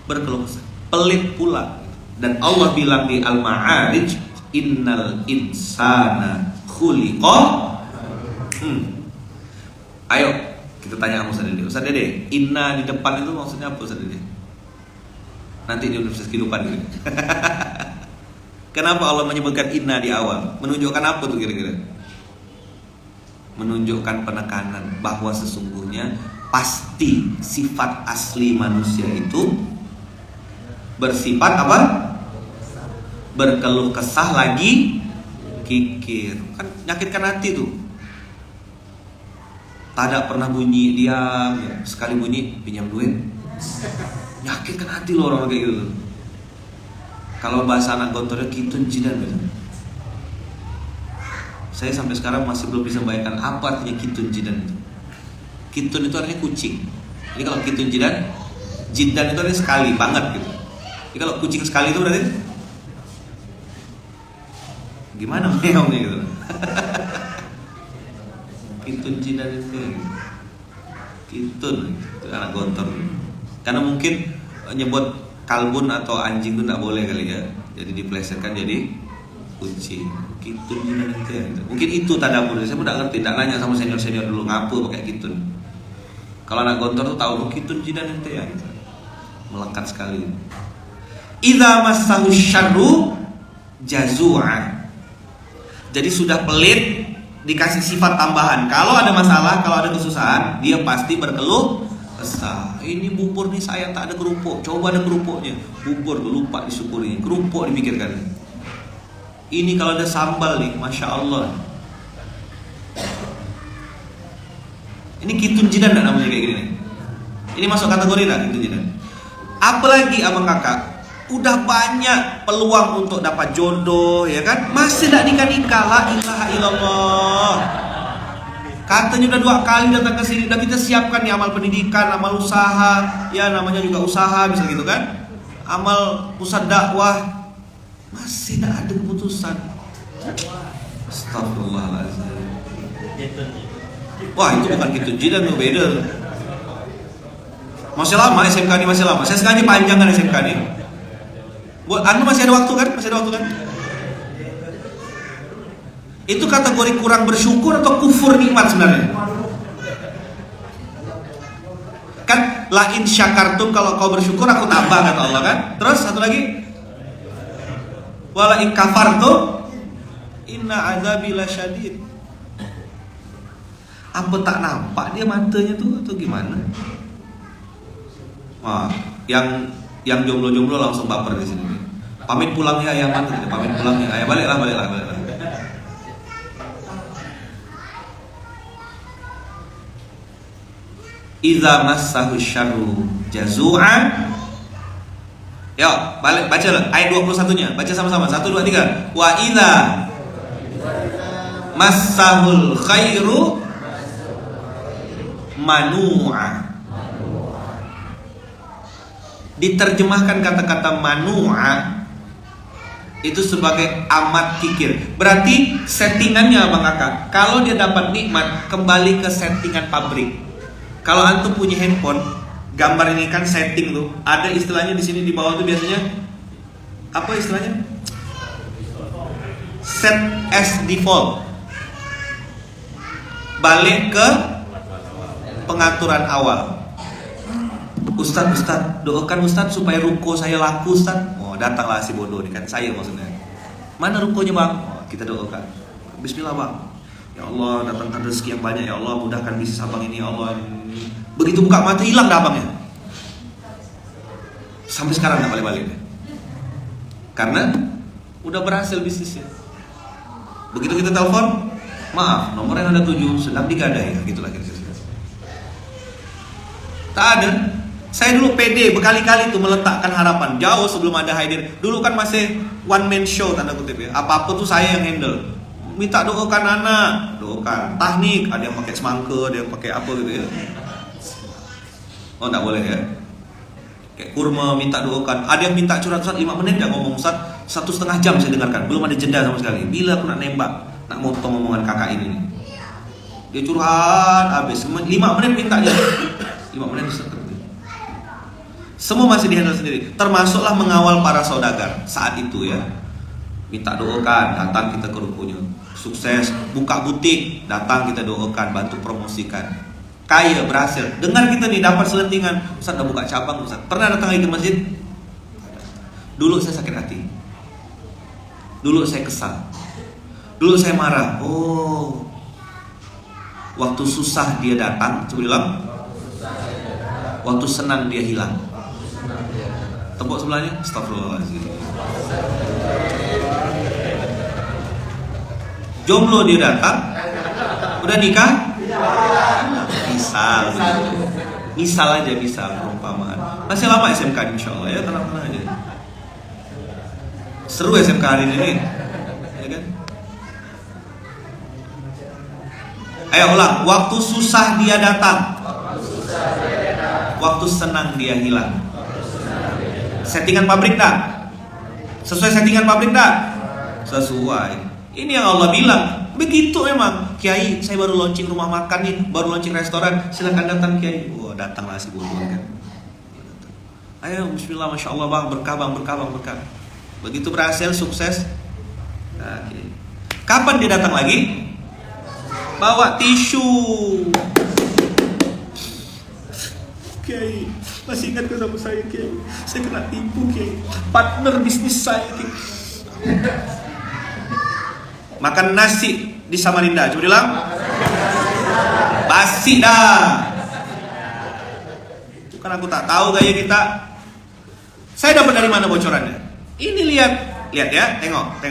berkeluh kesah, pelit pula. Dan Allah bilang di Al-Ma'arij, innal insana khuliqa. Ayo kita tanya sama Ustaz Dede. Ustaz Dede, inna di depan itu maksudnya apa Ustaz Dede? Nanti di Universitas Kehidupan gitu. Kenapa Allah menyebutkan inna di awal? Menunjukkan apa tuh kira-kira? Menunjukkan penekanan bahwa sesungguhnya pasti sifat asli manusia itu bersifat apa? Berkeluh kesah lagi kikir. Kan nyakitkan hati tuh. Tak pernah bunyi diam, ya. Sekali bunyi pinjam duit. Nyakitkan hati loh orang kayak gitu. Kalau bahasa anak gontornya kitun jidan gitu. Saya sampai sekarang masih belum bisa membayangkan apa artinya kitun jidan itu. Kitun itu artinya kucing. Jadi kalau kitun jidan itu artinya sekali banget gitu. Jadi kalau kucing sekali itu berarti gimana meongnya gitu. Kitun jidan itu kitun itu anak gontor. Karena mungkin nyebut kalbun atau anjing itu tidak boleh kali ya. Jadi diplesetkan jadi kucing. Kitun jidan itu ya. Mungkin itu tadabur. Saya pun tidak ngerti, tidak nanya sama senior dulu ngapa pakai kitun. Kalau anak gontor tuh tahu kitun jidan itu ya. Melekat sekali. Idza massahu syarru jazua. Jadi sudah pelit, dikasih sifat tambahan. Kalau ada masalah, kalau ada kesusahan, dia pasti berkeluh kesah. Ini bubur nih saya tak ada kerupuk. Coba ada kerupuknya. Bubur lupa disyukuri. Kerupuk dipikirkan. Ini kalau ada sambal nih, masya Allah. Ini kitun jidan tak namanya kayak gini nih. Ini masuk kategori tak kitun jidan? Apalagi abang kakak, udah banyak peluang untuk dapat jodoh, ya kan? Masih tak nikah-nikah, la ilaha illallah. Katanya udah 2 kali datang ke sini, udah kita siapkan nih amal pendidikan, amal usaha, ya namanya juga usaha, bisa gitu kan? Amal pusat dakwah, masih tak ada keputusan. Astagfirullahaladzim. Wah, itu bukan gitu jidan tuh, beda. Masih lama SMK ini, masih lama. Saya sengaja panjangkan SMK ini. Buat Anda masih ada waktu kan? Masih ada waktu kan? Itu kategori kurang bersyukur atau kufur nikmat sebenarnya? Kan la in syakartum, kalau kau bersyukur aku tambah kata Allah kan? Terus satu lagi, wala in kafartum inna adzabi lasyadid. Apa tak nampak dia matanya tuh atau gimana? Wah, yang jomblo-jomblo langsung baper di sini. Pamit pulang ya, ayah mana? Pamit pulang ya, ayah baliklah. Idza massahu syarru jazu'an. Yo, balik baca ayat 21-nya. Baca sama-sama. 1 2 3. Wa idza massahul khairu manu'a. Diterjemahkan kata-kata manu'a itu sebagai amat kikir. Berarti settingannya Bang Kakak, kalau dia dapat nikmat kembali ke settingan pabrik. Kalau antum punya handphone, gambar ini kan setting tuh. Ada istilahnya di sini di bawah tuh biasanya apa istilahnya? Set as default. Balik ke pengaturan awal. Ustaz, doakan Ustaz supaya ruko saya laku Ustaz. Oh, datanglah si bodoh ini kan, saya maksudnya. Mana rukonya Bang? Oh, kita doakan. Bismillah Bang. Ya Allah, datangkan rezeki yang banyak ya Allah, mudahkan bisnis abang ini ya Allah. Begitu buka mata hilang dah abangnya. Sampai sekarang nggak balik-balik. Karena udah berhasil bisnisnya. Begitu kita telepon, maaf, nomor yang Anda tuju sedang digadai, gitulah kira-kira. Tak ada. Saya dulu pede berkali-kali tuh meletakkan harapan jauh sebelum ada Haidir. Dulu kan masih one man show tanda kutip ya. Apa-apa tuh saya yang handle. Minta doakan anak, doakan teknik, ada yang pakai semangka, ada yang pakai apa gitu ya. Oh, enggak boleh ya. Kayak kurma minta doakan. Ada yang minta curhat-curhat 5 menit enggak ngomong Ustaz, 1,5 jam saya dengarkan. Belum ada jeda sama sekali. Bila aku nak nembak, nak motong omongan kakak ini. Dia curhat habis 5 menit minta dia. 5 menit Ustaz. Semua masih dihandle sendiri, termasuklah mengawal para saudagar saat itu ya. Minta doakan, datang kita ke rukunya. Sukses, buka butik, datang kita doakan, bantu promosikan. Kaya, berhasil. Dengar kita nih dapat selentingan, Ustaz udah buka cabang Ustaz. Pernah datang lagi ke masjid? Dulu saya sakit hati. Dulu saya kesal. Dulu saya marah. Oh, waktu susah dia datang, coba bilang. Waktu senang dia hilang. Tepuk sebelahnya, astagfirullahaladzim. Jomblo dia datang, udah nikah? Misal aja, misal perumpamaan. Masih lama SMK insya Allah ya, tenang-tenang aja. Seru SMK hari ini, ya kan? Ayo ulang, waktu susah dia datang, waktu senang dia hilang. Settingan pabrik tak? Sesuai settingan pabrik tak? Sesuai. Ini yang Allah bilang. Begitu memang. Kiai, saya baru launching rumah makan nih, baru launching restoran, silakan datang Kiai. Wah, datanglah si bodoh kan. Ayo, bismillah, masya Allah bang, berkah bang, berkah. Begitu berhasil, sukses. Oke. Kapan dia datang lagi? Bawa tisu. Kiai, masih ingat ke sama saya Kiai? Saya kena tipu Kiai. Partner bisnis saya Kiai. Makan nasi di Samarinda? Coba bilang. Basi dah. Itu kan aku tak tahu gaya kita. Saya dapat dari mana bocorannya? Ini lihat ya, tengok.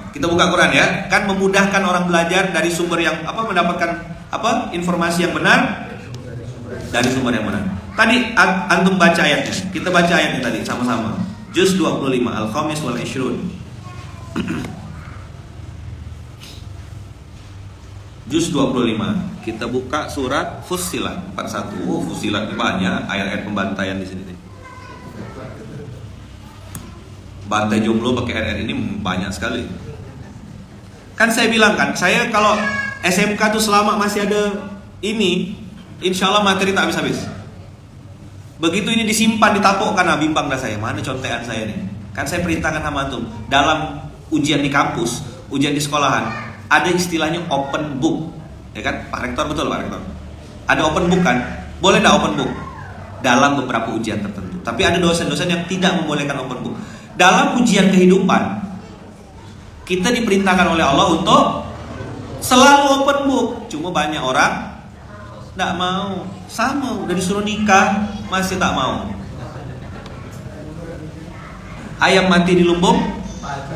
Kita buka Quran ya. Kan memudahkan orang belajar dari sumber yang mendapatkan informasi yang benar dari sumber yang benar. Tadi antum baca ayatnya. Kita baca ayatnya tadi sama-sama. Juz 25 Al-Khamis wal Ishrun. Juz 25. Kita buka surat Fussilat 41. Fussilat ini banyak ayat-ayat pembantaian di sini nih. Bantai jomblo pakai ayat-ayat ini banyak sekali. Kan saya bilang kan, saya kalau SMK tuh selama masih ada ini, insya Allah materi tak habis-habis. Begitu ini disimpan, ditapukkan, bimbang dah saya. Mana contekan saya nih? Kan saya perintahkan sama antum, dalam ujian di kampus, ujian di sekolahan, ada istilahnya open book, ya kan? Pak Rektor, betul Pak Rektor? Ada open book kan? Boleh enggak open book? Dalam beberapa ujian tertentu. Tapi ada dosen-dosen yang tidak membolehkan open book. Dalam ujian kehidupan, kita diperintahkan oleh Allah untuk selalu open book. Cuma banyak orang tidak mau. Sama, udah disuruh nikah masih tak mau. Ayam mati di lumbung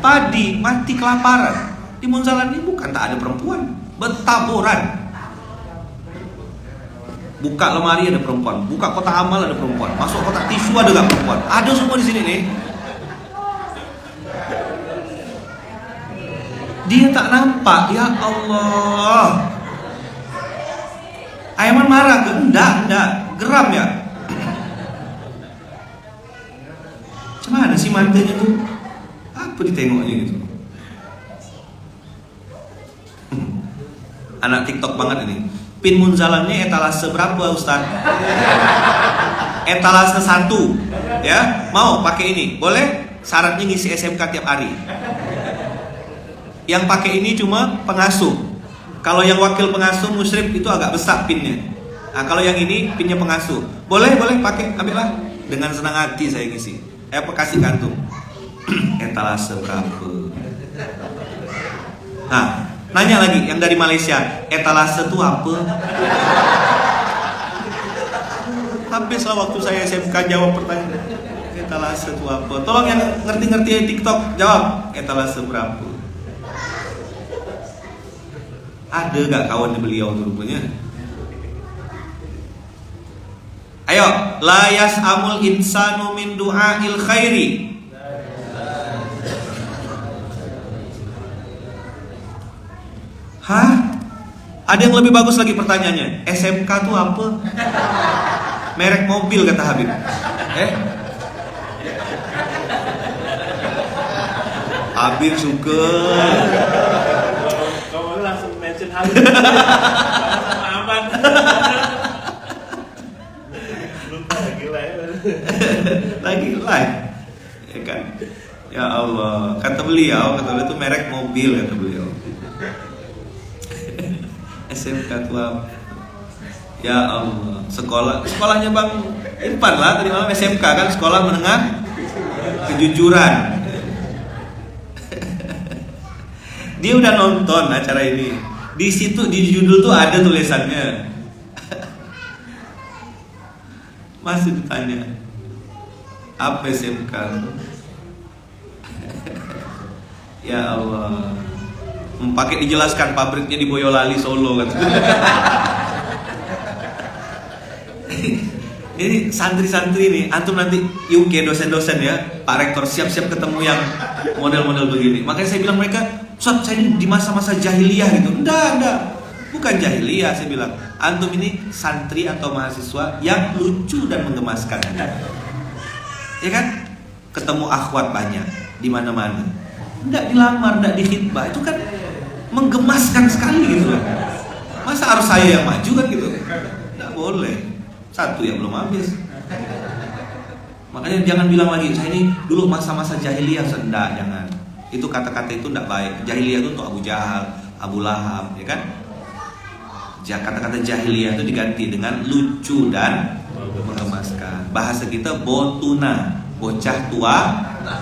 padi, mati kelaparan. Di Munzalan ini bukan tak ada perempuan, betaburan. Buka lemari ada perempuan, buka kotak amal ada perempuan, masuk kotak tisu ada gak perempuan. Ada semua di sini nih. Dia tak nampak, ya Allah. Aiman marah ke? Enggak, geram ya. Cuma ada sih mantenya tuh. Apa ditengoknya gitu? Anak TikTok banget ini. Pin Munzalannya etalase berapa Ustaz? Etalase 1. Ya, mau pakai ini? Boleh? Syaratnya ngisi SMK tiap hari. Yang pakai ini cuma pengasuh. Kalau yang wakil pengasuh musyrif itu agak besar pinnya. Nah, kalau yang ini pinnya pengasuh. Boleh pakai, ambillah. Dengan senang hati saya ngisi. Kasih kantung. Etalase berapa? Nah, nanya lagi yang dari Malaysia, etalase itu apa? Habislah waktu saya SMK jawab pertanyaan. Etalase itu apa? Tolong yang ngerti-ngerti TikTok jawab, etalase berapa? Ada gak kawan beliau tuh rupanya? Ayo, la yas'amul insanu min du'ail khairi. Hah? Ada yang lebih bagus lagi pertanyaannya. SMK tuh apa? Merek mobil kata Habib. Habib suka. Kamu langsung mention Habib. Sama aman. Lupa lagi live. Ya kan? Ya Allah. Kata beliau itu merek mobil kata beliau. SMK tua. Ya Allah. Sekolahnya Bang Irfan lah tadi malam SMK kan, sekolah menengah kejujuran. Dia udah nonton acara ini. Di situ di judul tuh ada tulisannya. Masih ditanya apa SMK? Ya Allah. Pakai dijelaskan pabriknya di Boyolali Solo kan. Ini santri-santri nih, antum nanti UK dosen-dosen ya, Pak Rektor siap-siap ketemu yang model-model begini. Makanya saya bilang mereka, Ustaz, saya ini di masa-masa jahiliyah gitu. Enggak, bukan jahiliyah saya bilang. Antum ini santri atau mahasiswa yang lucu dan menggemaskan. Ya kan? Ketemu akhwat banyak di mana-mana. Enggak dilamar, enggak dikhitbah, itu kan menggemaskan sekali gitu. Masa harus saya yang maju kan gitu? Enggak boleh. Satu yang belum habis. Makanya jangan bilang lagi saya ini dulu masa-masa jahiliyah. Enggak, jangan. Itu kata-kata itu enggak baik. Jahiliyah itu untuk Abu Jahal, Abu Lahab, ya kan? Kata-kata jahiliyah itu diganti dengan lucu dan menggemaskan. Bahasa kita botuna, bocah tua. Nah.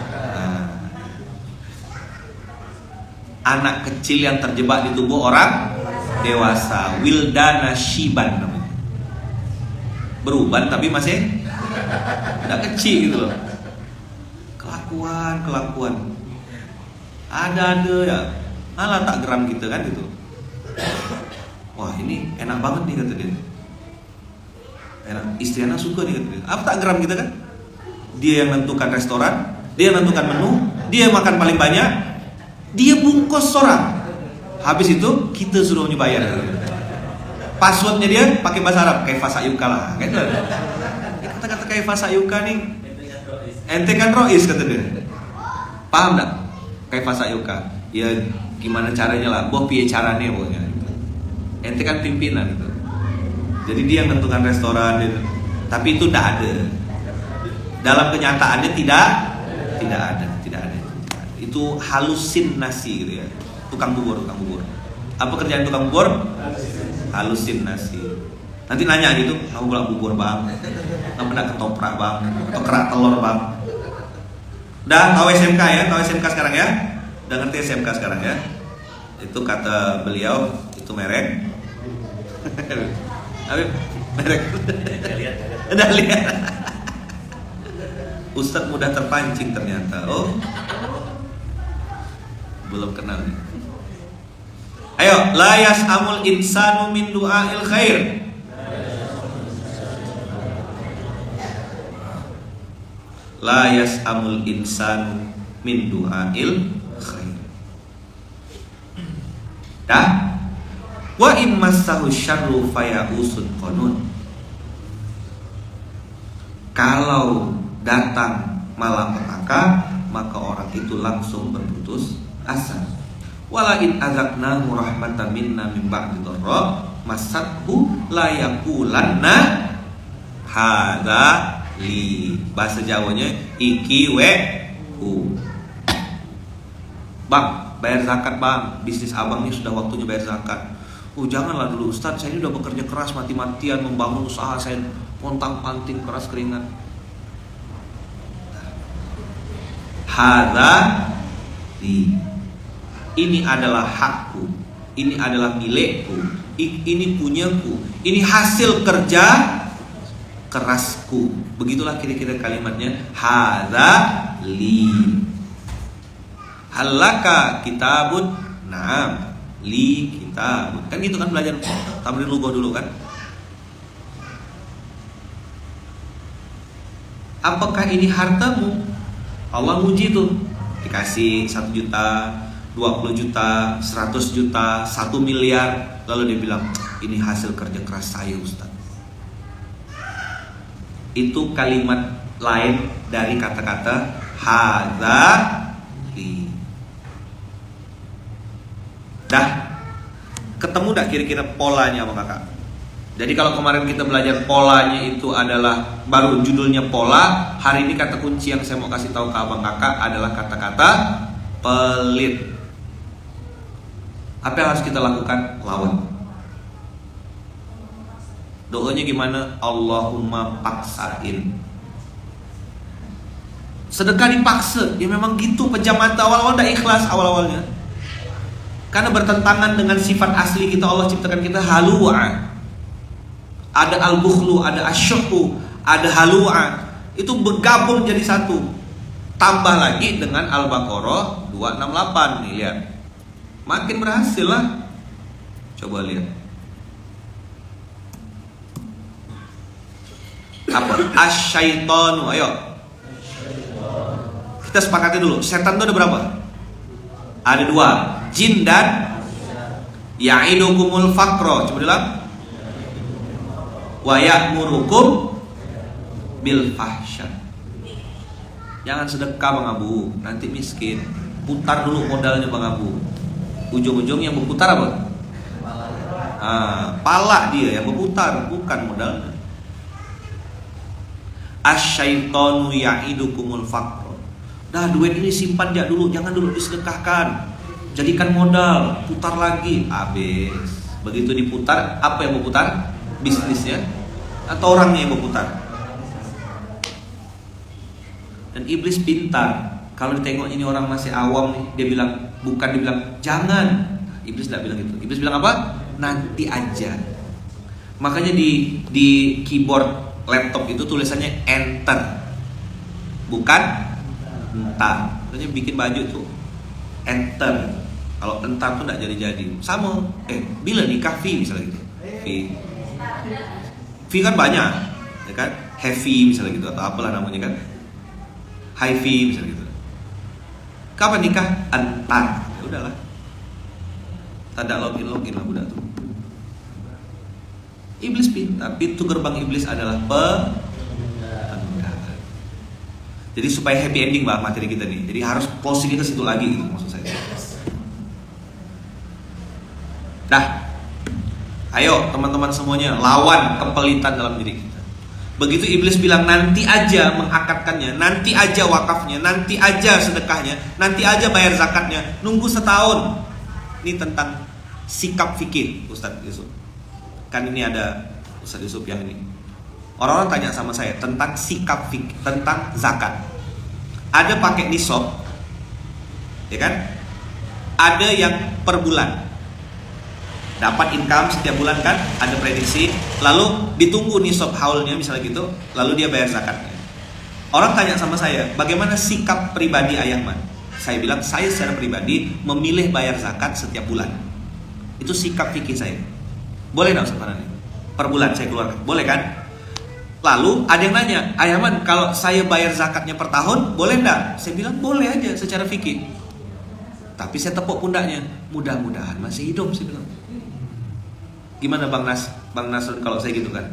anak kecil yang terjebak di tubuh orang dewasa. Wildana shiban namanya. Beruban tapi masih udah kecil gitu loh. Kelakuan. Ada ya. Alah tak geram kita kan gitu. Wah ini enak banget nih kata dia. Enak, istri anak suka nih kata dia. Apa tak geram kita kan? Dia yang nentukan restoran, dia yang nentukan menu, dia makan paling banyak, dia bungkus seorang. Habis itu kita suruh bayar. Passwordnya dia pakai bahasa Arab, kaifa sayuka lah. Gitu. Kata-kata kaifa sayuka nih, ente kan rois kata dia. Paham tak? Kaifa sayuka. Ya gimana caranya lah, boh piye caranya pokoknya. Ente kan pimpinan gitu. Jadi dia yang menentukan restoran gitu. Tapi itu tidak ada. Dalam kenyataannya tidak ada. Itu halusinasi gitu ya. Tukang bubur. Apa kerjaan tukang bubur? Halusinasi. Nanti nanya gitu, kamu pulang bubur bang? Nggak pernah ketoprak bang? Atau kerak telur bang? Udah tahu SMK ya? Tahu SMK sekarang ya? Udah ngerti SMK sekarang ya? Itu kata beliau, itu merek. Tapi merek. Udah lihat. Ustadz mudah terpancing ternyata. Oh, belum kenal nih. Ayo, la yas'amul insanu min du'ail khair. La yas'amul insanu min du'ail khair. Dah. Wa in massahu syarru fayausun qanun. Kalau datang malapetaka, maka orang itu langsung berputus asa. Wala in azaqnahu rahmatan minna min ba'di dharra masathu la yaqulanna hadza li. Bahasa Jawanya iki we hu. Bang, bayar zakat bang. Bisnis abang ini sudah waktunya bayar zakat. Oh janganlah dulu Ustaz, saya ini udah bekerja keras mati-matian membangun usaha, saya pontang-panting keras keringat. Hadza li. Ini adalah hakku, ini adalah milikku, ini punyaku, ini hasil kerja kerasku. Begitulah kira-kira kalimatnya. Hadza li. Halaka kitabun. Naam, li kitabun. Kan gitu kan belajar tamrin lugah dulu kan. Apakah ini hartamu? Allah muji tuh. Dikasih 1 juta, 20 juta, 100 juta, 1 miliar. Lalu dia bilang, ini hasil kerja keras saya Ustaz. Itu kalimat lain dari kata-kata hadza li. Dah ketemu dak kira-kira polanya apa kakak? Jadi kalau kemarin kita belajar polanya itu adalah baru judulnya pola, hari ini kata kunci yang saya mau kasih tahu ke abang kakak adalah kata-kata pelit. Apa yang harus kita lakukan? Lawan. Doanya gimana? Allahumma paksain. Sedekah dipaksa. Ya memang gitu pejam mata. Awal-awal tidak ikhlas awal-awalnya. Karena bertentangan dengan sifat asli kita. Allah ciptakan kita halu'a. Ada al-bukhlu, ada asyuhu, ada halu'a. Itu bergabung jadi satu. Tambah lagi dengan Al-Baqarah 268. Nih lihat. Makin berhasil lah. Coba lihat. Apa? Asyaitonu. Ayo. Kita sepakati dulu. Setan itu ada berapa? Ada 2. Jin dan ya'idukumul faqra. Coba bilang. Wa ya'murukum bil fahsya. Jangan sedekah Bang Abu, nanti miskin. Putar dulu modalnya Bang Abu. Ujung-ujung yang berputar apa? Pala dia yang berputar, bukan modalnya. Asyaitonu ya'idukumul faqra. Dah duit ini simpan aja dulu, jangan dulu disedekahkan. Jadikan modal, putar lagi, habis. Begitu diputar, apa yang berputar? Bisnisnya atau orangnya yang berputar. Dan iblis pintar. Kalau ditengok ini orang masih awam nih, dia bilang, bukan, dia bilang jangan. Iblis tidak bilang gitu. Iblis bilang apa? Nanti aja. Makanya di keyboard laptop itu tulisannya enter, bukan entar. Makanya bikin baju tuh enter. Kalau entar tuh tidak jadi-jadi. Sama, bila nikah V misalnya gitu. V kan banyak, ya kan? Heavy misalnya gitu, atau apalah namanya kan? High V misalnya gitu. Kapan nikah? Entar. Ya udahlah. Tidak login lah budak tuh. Iblis pintar. Pintu gerbang iblis adalah penundaan. Jadi supaya happy ending Bang materi kita nih. Jadi harus closing ke situ lagi gitu maksud saya. Dah. Ayo teman-teman semuanya lawan kepelitan dalam diri kita. Begitu iblis bilang nanti aja mengakatkannya, nanti aja wakafnya, nanti aja sedekahnya, nanti aja bayar zakatnya, nunggu setahun. Ini tentang sikap fikih Ustadz Yusuf. Kan ini ada Ustadz Yusuf yang ini. Orang-orang tanya sama saya tentang sikap fikih, tentang zakat. Ada pakai nisab, ya kan? Ada yang per bulan. Dapat income setiap bulan kan, ada prediksi, lalu ditunggu nisab haulnya misalnya gitu, lalu dia bayar zakatnya. Orang tanya sama saya, bagaimana sikap pribadi Ayahman? Saya bilang, saya secara pribadi memilih bayar zakat setiap bulan. Itu sikap fikih saya. Boleh enggak Ustaz Farhani? Per bulan saya keluarkan, boleh kan? Lalu ada yang nanya, Ayahman kalau saya bayar zakatnya per tahun, boleh enggak? Saya bilang boleh aja secara fikih. Tapi saya tepuk pundaknya, mudah-mudahan masih hidup, saya bilang. Gimana Bang Nasrun kalau saya gitu kan?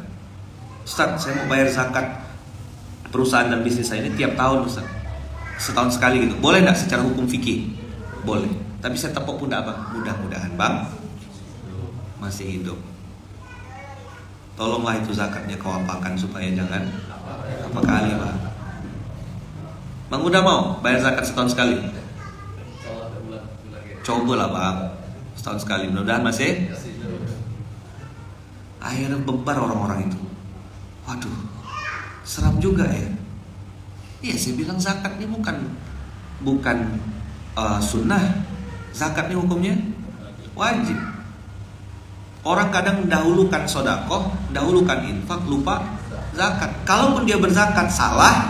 Ustaz, saya mau bayar zakat perusahaan dan bisnis saya ini tiap tahun Ustaz. Setahun sekali gitu. Boleh enggak secara hukum fikih? Boleh. Tapi saya tepuk pundak apa? Mudah-mudahan Bang masih hidup. Tolonglah itu zakatnya kau apakan supaya jangan apa kali Bang. Bang udah mau bayar zakat setahun sekali? Cobalah Bang, setahun sekali. Mudah-mudahan masih. Akhirnya bebar orang-orang itu. Waduh, seram juga ya. Iya, saya bilang zakat ini bukan sunnah. Zakat ini hukumnya wajib. Orang kadang mendahulukan sedekah, mendahulukan infak, lupa zakat. Kalaupun dia berzakat salah,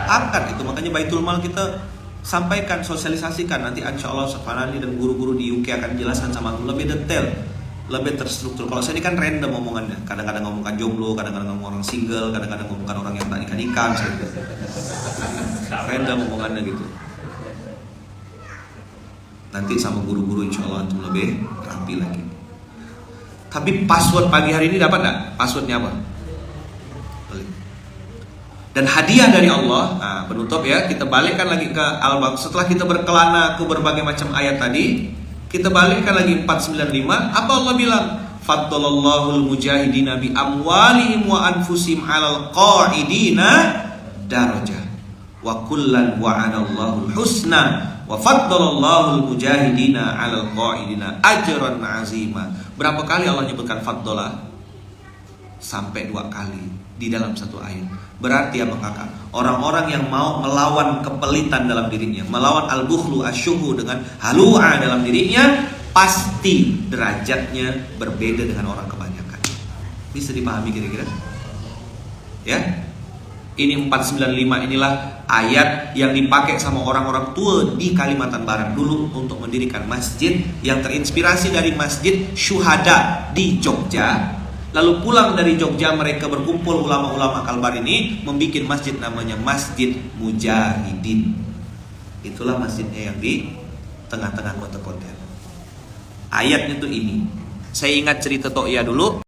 angkat itu. Makanya Baitul Mal kita sampaikan, sosialisasikan. Nanti insya Allah Farhani dan guru-guru di UK akan jelaskan sama aku lebih detail, lebih terstruktur. Kalau saya ini kan random omongannya. Kadang-kadang ngomongkan jomblo, kadang-kadang ngomong orang single, kadang-kadang ngomongkan orang yang tak nikah-nikah gitu. Random omongannya gitu. Nanti sama guru-guru insya Allah antum lebih rapi lagi. Tapi password pagi hari ini dapat enggak? Passwordnya apa? Dan hadiah dari Allah. Nah, penutup ya, kita balikkan lagi ke Al-Baqarah. Setelah kita berkelana ke berbagai macam ayat tadi, kita balikkan lagi 495. Apa Allah bilang? Faddalallahu al-mujahidina bi amwalihim wa anfusihim 'alal qa'idina darajah. Wa kullan wa'adallahu al-husna wa faddalallahu al-mujahidina 'alal qa'idina ajran 'azima. Berapa kali Allah menyebutkan faddalah? Sampai 2 kali di dalam satu ayat. Berarti apa kakak? Orang-orang yang mau melawan kepelitan dalam dirinya, melawan al-bukhlu asyuhu dengan halu'a dalam dirinya, pasti derajatnya berbeda dengan orang kebanyakan. Bisa dipahami kira-kira? Ya? Ini 495 inilah ayat yang dipakai sama orang-orang tua di Kalimantan Barat dulu untuk mendirikan masjid yang terinspirasi dari Masjid Syuhada di Jogja. Lalu pulang dari Jogja mereka berkumpul ulama-ulama Kalbar ini membuat masjid namanya Masjid Mujahidin. Itulah masjidnya yang di tengah-tengah kota Pontianak. Ayatnya tuh ini. Saya ingat cerita To'ya dulu.